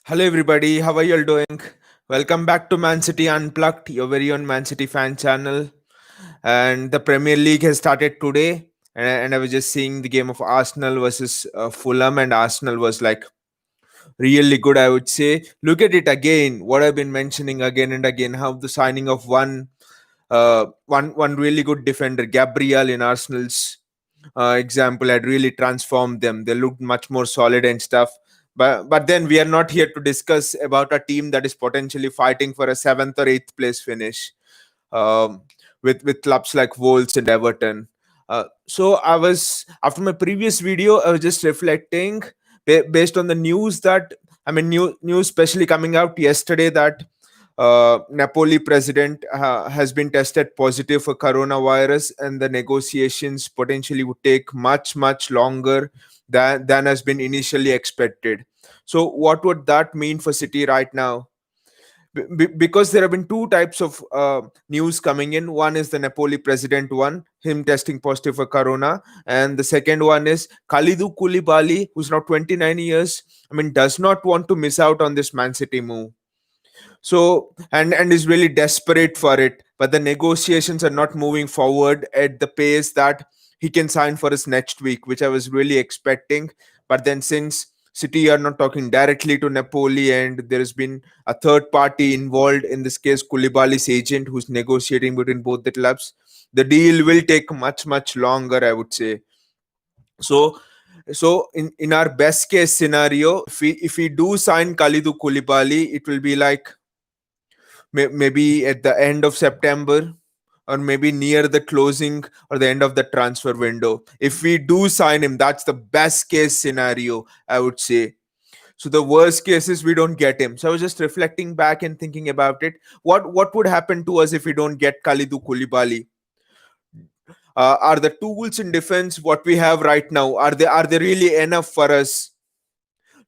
Hello, everybody. How are you all doing? Welcome back to Man City Unplugged, your very own Man City fan channel. And the Premier League has started today. And I was just seeing the game of Arsenal versus Fulham, and Arsenal was like really good, I would say. Look at it again. What I've been mentioning again and again, how the signing of one really good defender, Gabriel, in Arsenal's example, had really transformed them. They looked much more solid and stuff. But then we are not here to discuss about a team that is potentially fighting for a seventh or eighth place finish, um, with clubs like Wolves and Everton. So I was, after my previous video, I was just reflecting based on the news that, news especially coming out yesterday, that Napoli president has been tested positive for coronavirus, and the negotiations potentially would take much longer than has been initially expected. So, what would that mean for City right now? Because there have been two types of news coming in. One is the Napoli president one, him testing positive for corona, and the second one is Khalidou Koulibaly, who's now 29 years. Does not want to miss out on this Man City move, so and is really desperate for it, but the negotiations are not moving forward at the pace that he can sign for us next week, which I was really expecting. But then, since City are not talking directly to Napoli, and there has been a third party involved, in this case Koulibaly's agent, who's negotiating between both the clubs, the deal will take much longer, I would say. So so in our best case scenario, if we do sign Khalidou Koulibaly, it will be like maybe at the end of September, or maybe near the closing or the end of the transfer window. If we do sign him, that's the best case scenario, I would say. So the worst case is we don't get him. So I was just reflecting back and thinking about it. What would happen to us if we don't get Khalidou Koulibaly? Are the tools in defense what we have right now, are they really enough for us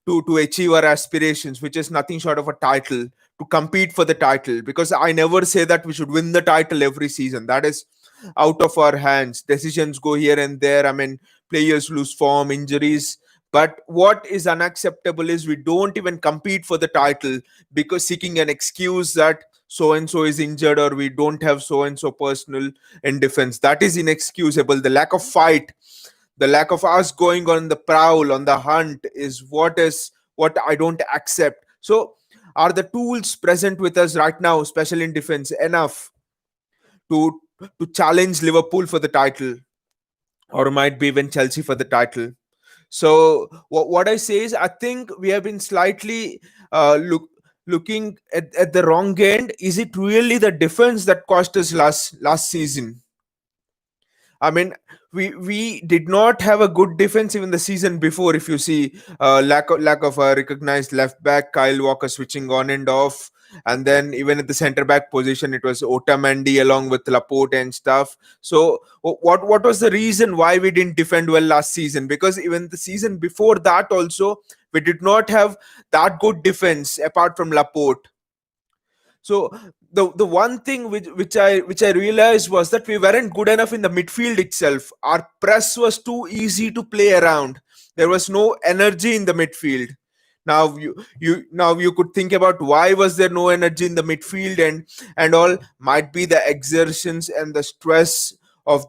to achieve our aspirations, which is nothing short of a title, to compete for the title? Because I never say that we should win the title every season. That is out of our hands. Decisions go here and there. Players lose form, injuries. But what is unacceptable is we don't even compete for the title because seeking an excuse that so and so is injured, or we don't have so and so personal in defense. That is inexcusable. The lack of fight, the lack of us going on the prowl, on the hunt, is what I don't accept. So are the tools present with us right now, especially in defense, enough to challenge Liverpool for the title, or might be even Chelsea for the title? So what I say is, I think we have been slightly looking at the wrong end. Is it really the defense that cost us last season? I mean, we did not have a good defense even the season before. If you see, lack of a recognized left back, Kyle Walker switching on and off, and then even at the centre back position, it was Otamendi along with Laporte and stuff. So what was the reason why we didn't defend well last season? Because even the season before that also, we did not have that good defense apart from Laporte. So the one thing which I realized was that we weren't good enough in the midfield itself. Our press was too easy to play around. There was no energy in the midfield. Now you could think about why was there no energy in the midfield, and all might be the exertions and the stress of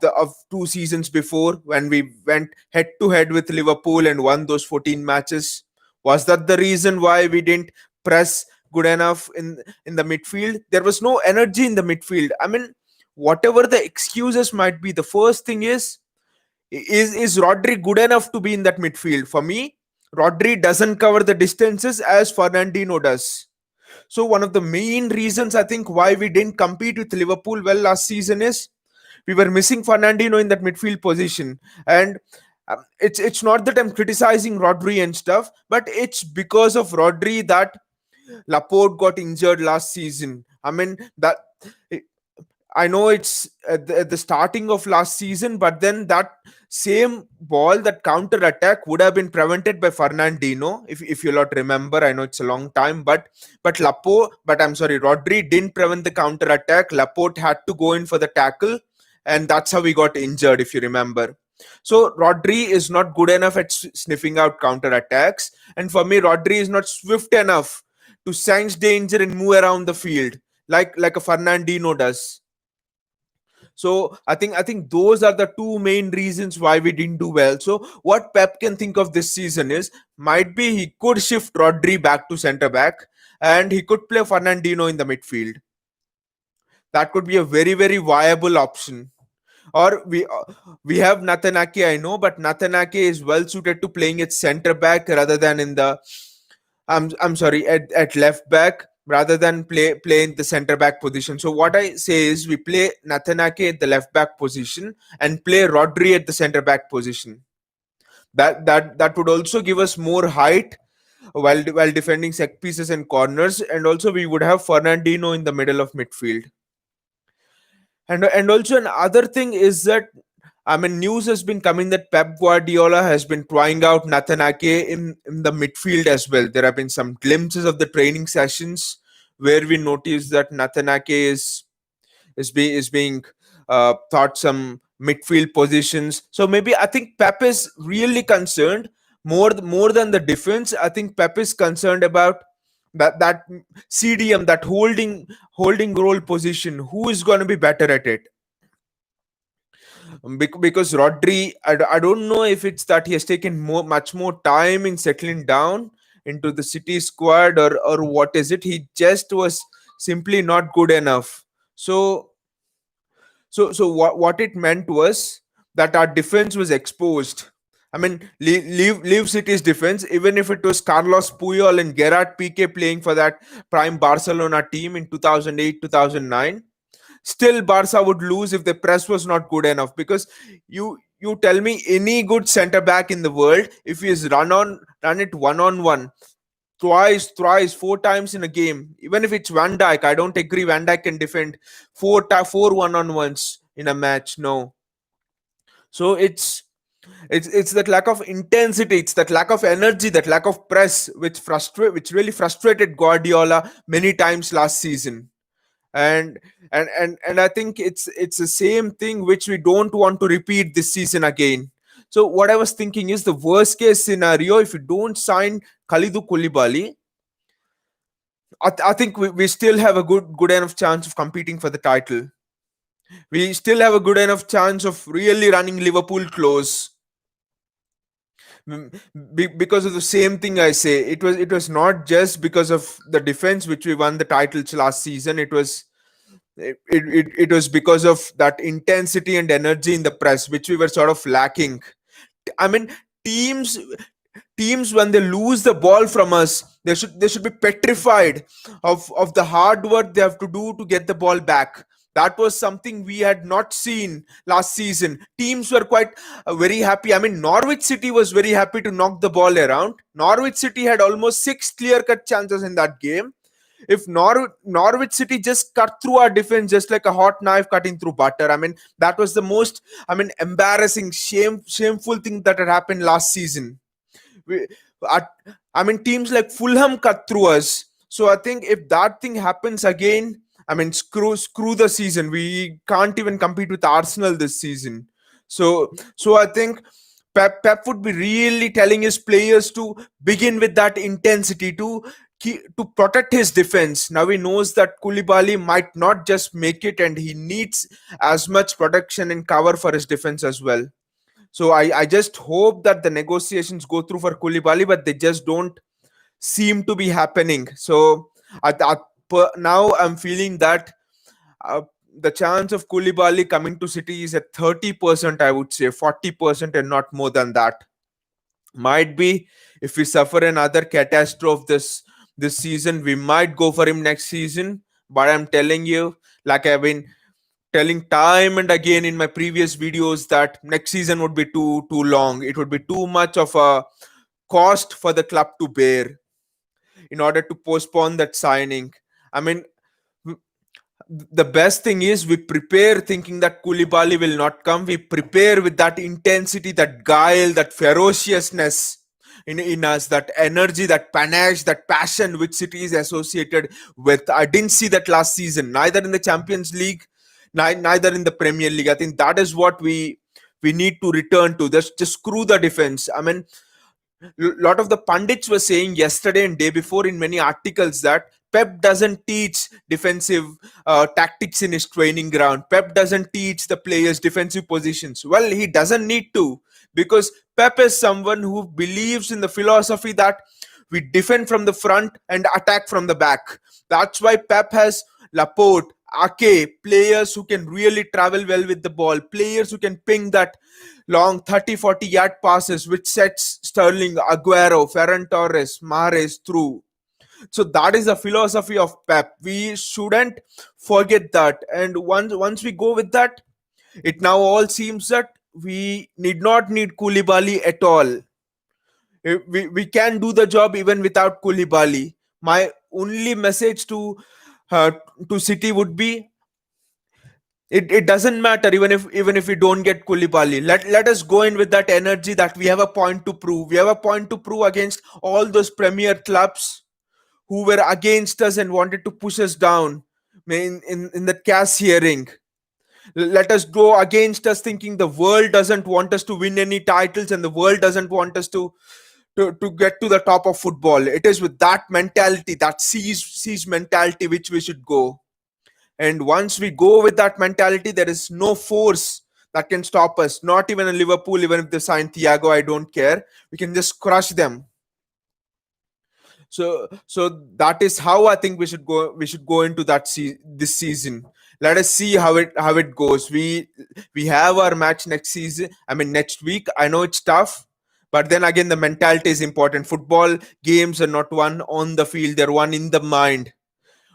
2 seasons before, when we went head to head with Liverpool and won those 14 matches. Was that the reason why we didn't press good enough in the midfield? There was no energy in the midfield. Whatever the excuses might be, the first thing is Rodri good enough to be in that midfield? For me, Rodri doesn't cover the distances as Fernandinho does. So one of the main reasons I think why we didn't compete with Liverpool well last season is we were missing Fernandinho in that midfield position. And it's not that I'm criticizing Rodri and stuff, but it's because of Rodri that Laporte got injured last season. That I know it's at the starting of last season, but then that same ball, that counter attack, would have been prevented by Fernandinho, if you lot remember. I know it's a long time, but I'm sorry, Rodri didn't prevent the counter attack. Laporte had to go in for the tackle, and that's how we got injured, if you remember. So Rodri is not good enough at sniffing out counter attacks, and for me, Rodri is not swift enough to sense danger and move around the field like a Fernandinho does. So I think those are the two main reasons why we didn't do well. So what Pep can think of this season is might be he could shift Rodri back to centre back and he could play Fernandinho in the midfield. That could be a very very viable option. Or we have Natanake, I know, but Natanake is well suited to playing at centre back rather than in the I'm sorry at left back rather than play in the centre back position. So what I say is we play Natanake at the left back position and play Rodri at the centre back position. That would also give us more height while defending set pieces and corners, and also we would have Fernandinho in the middle of midfield. And also another thing is that I mean news has been coming that Pep Guardiola has been trying out Natanake in the midfield as well. There have been some glimpses of the training sessions where we notice that Natanake is being thought some midfield positions. So maybe I think Pep is really concerned more than the defense. I think Pep is concerned about that CDM, that holding role position. Who is going to be better at it? Because Rodri, I don't know if it's that he has taken much more time in settling down into the City squad, or what is it? He just was simply not good enough. So what it meant was that our defense was exposed. I mean, leave City's defense. Even if it was Carlos Puyol and Gerard Piqué playing for that prime Barcelona team in 2008, 2009, still Barca would lose if the press was not good enough. Because you tell me any good centre back in the world, if he is run it one on one twice, thrice, four times in a game. Even if it's Van Dijk, I don't agree. Van Dijk can defend four one on ones in a match. No, so it's that lack of intensity, it's that lack of energy, that lack of press, which really frustrated Guardiola many times last season. And I think it's the same thing which we don't want to repeat this season again. So what I was thinking is the worst case scenario if you don't sign Kalidou Koulibaly, I think we still have a good enough chance of competing for the title. We still have a good enough chance of really running Liverpool close. Because of the same thing I say, it was not just because of the defense which we won the titles last season. It was because of that intensity and energy in the press which we were sort of lacking. I mean, teams teams when they lose the ball from us, they should be petrified of the hard work they have to do to get the ball back. That was something we had not seen last season. Teams were quite very happy. I mean, Norwich City was very happy to knock the ball around. Norwich City had almost six clear cut chances in that game. If Norwich City just cut through our defense just like a hot knife cutting through butter, I mean, that was the most, I mean, embarrassing, shameful thing that had happened last season. We, I, I mean, teams like Fulham cut through us. So I think if that thing happens again, I mean, screw the season. We can't even compete with Arsenal this season. So I think Pep would be really telling his players to begin with that intensity to protect his defense. Now he knows that Koulibaly might not just make it, and he needs as much protection and cover for his defense as well. So I just hope that the negotiations go through for Koulibaly, but they just don't seem to be happening. So now I'm feeling that uh, the chance of Koulibaly coming to City is at 30%, I would say 40% and not more than that. Might be if we suffer another catastrophe this season, we might go for him next season. But I'm telling you, like I've been telling time and again in my previous videos, that next season would be too long. It would be too much of a cost for the club to bear in order to postpone that signing. I mean, the best thing is we prepare thinking that Koulibaly will not come. We prepare with that intensity, that guile, that ferociousness in us, that energy, that panache, that passion which City is associated with. I didn't see that last season, neither in the Champions League, neither in the Premier League. I think that is what we we need to return to. Just screw the defense. I mean, lot of the pundits were saying yesterday and day before in many articles that Pep doesn't teach defensive tactics in his training ground. Pep doesn't teach the players defensive positions. Well, he doesn't need to, because Pep is someone who believes in the philosophy that we defend from the front and attack from the back. That's why Pep has Laporte, Ake, players who can really travel well with the ball, players who can ping that long 30-40 yard passes which sets Sterling, Aguero, Ferran Torres, Mahrez through. So that is the philosophy of Pep. We shouldn't forget that. And once we go with that, it now all seems that we need not need Koulibaly at all. We can do the job even without Koulibaly. My only message uh, to City would be, it doesn't matter even if we don't get Koulibaly. Let us go in with that energy that we have a point to prove. We have a point to prove against all those Premier clubs who were against us and wanted to push us down in the CAS hearing. Let us go against us thinking the world doesn't want us to win any titles and the world doesn't want us to get to the top of football. It is with that mentality, that siege mentality, which we should go. And once we go with that mentality, there is no force that can stop us. Not even in Liverpool, even if they sign Thiago, I don't care. We can just crush them. So that is how I think we should go. We should go into this season. Let us see how it goes. We have our match next season. I mean next week. I know it's tough, but then again the mentality is important. Football games are not won on the field; they're won in the mind.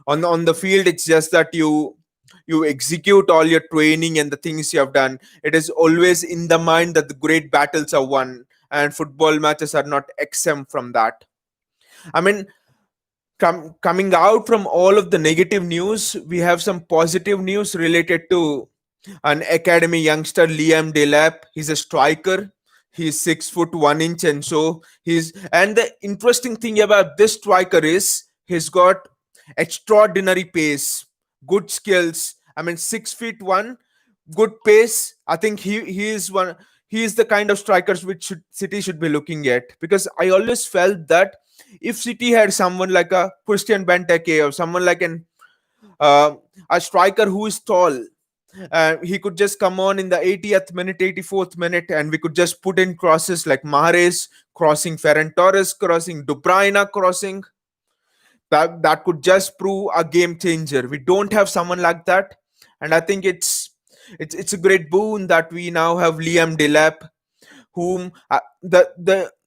On the field, it's just that you execute all your training and the things you have done. It is always in the mind that the great battles are won, and football matches are not exempt from that. I mean, coming out from all of the negative news, we have some positive news related to an academy youngster, Liam Delap. He's a striker. He's 6 foot 1 inch, and so and the interesting thing about this striker is he's got extraordinary pace, good skills. I mean, 6 feet one, good pace. I think he is one. He is the kind of strikers which City should be looking at, because I always felt that if City had someone like a Christian Benteke or someone like uh, a striker who is tall, he could just come on in the 80th minute, 84th minute, and we could just put in crosses like Mahrez crossing, Ferran Torres crossing, De Bruyne crossing. That could just prove a game changer. We don't have someone like that, and I think it's a great boon that we now have Liam Delap, whom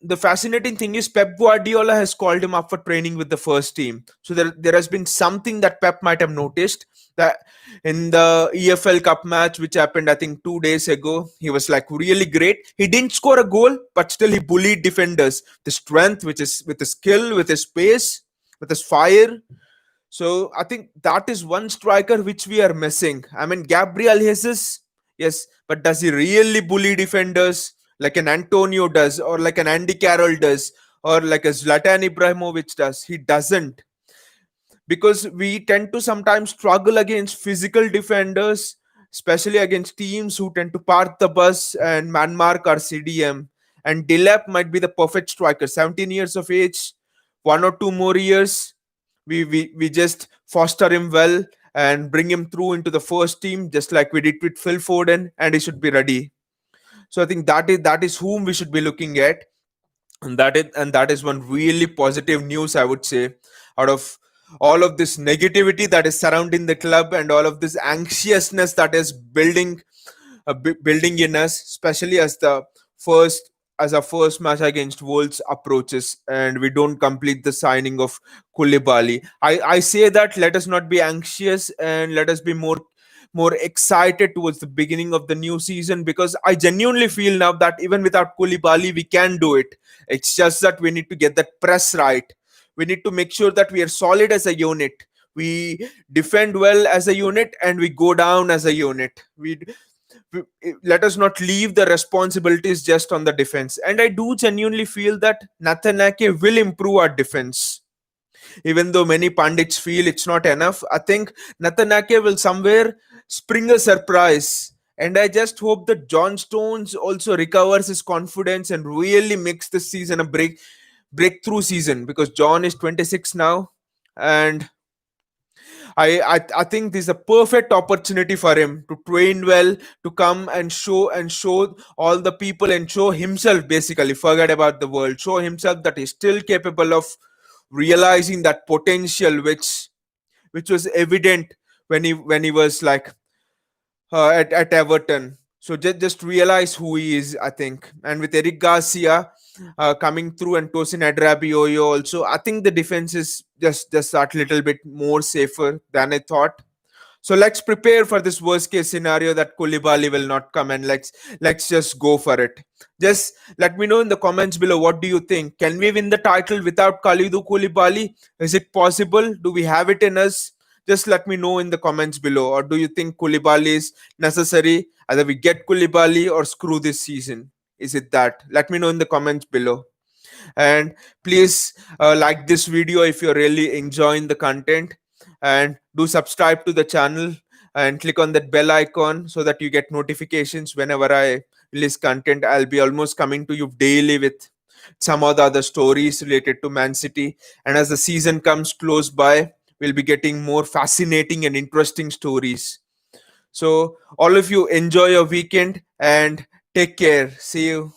the fascinating thing is Pep Guardiola has called him up for training with the first team. So there has been something that Pep might have noticed, that in the EFL Cup match which happened I think 2 days ago, he was like really great. He didn't score a goal, but still he bullied defenders. The strength, which is with his skill, with his pace, with his fire. So I think that is one striker which we are missing. I mean, Gabriel Jesus, yes, but does he really bully defenders like an Antonio does, or like an Andy Carroll does, or like a Zlatan Ibrahimovic does? He doesn't, because we tend to sometimes struggle against physical defenders, especially against teams who tend to park the bus and man mark our CDM. And Dilap might be the perfect striker. 17 years of age, 1 or 2 more years, we just foster him well and bring him through into the first team, just like we did with Phil Foden, and he should be ready. So I think that is whom we should be looking at, and that is one really positive news, I would say, out of all of this negativity that is surrounding the club and all of this anxiousness that is building in us, especially first as our first match against Wolves approaches and we don't complete the signing of Koulibaly. I say that let us not be anxious and let us be more excited towards the beginning of the new season, because I genuinely feel now that even without Koulibaly we can do it. It's just that we need to get that press right. We need to make sure that we are solid as a unit. We defend well as a unit and we go down as a unit. Let us not leave the responsibilities just on the defense. And I do genuinely feel that Nathan Ake will improve our defense. Even though many pundits feel it's not enough, I think Nathan Ake will somewhere spring a surprise And I just hope that John Stones also recovers his confidence and really makes this season a breakthrough season, because John is 26 now, and I think this is a perfect opportunity for him to train well, to come and show all the people and show himself, basically forget about the world, show himself that he's still capable of realizing that potential which was evident when he was like at Everton. So just realize who he is, I think. And with Eric Garcia coming through and Tosin Adrabioyo also, I think the defense is just that little bit more safer than I thought. So let's prepare for this worst case scenario that Koulibaly will not come, and let's just go for it. Just let me know in the comments below, what do you think? Can we win the title without Kalidou Koulibaly? Is it possible? Do we have it in us? Just let me know in the comments below. Or do you think Koulibaly is necessary? Either we get Koulibaly or screw this season. Is it that? Let me know in the comments below. And please like this video if you're really enjoying the content, and do subscribe to the channel and click on that bell icon so that you get notifications whenever I release content. I'll be almost coming to you daily with some of the other stories related to Man City, and as the season comes close by, we'll be getting more fascinating and interesting stories. So all of you enjoy your weekend and take care. See you.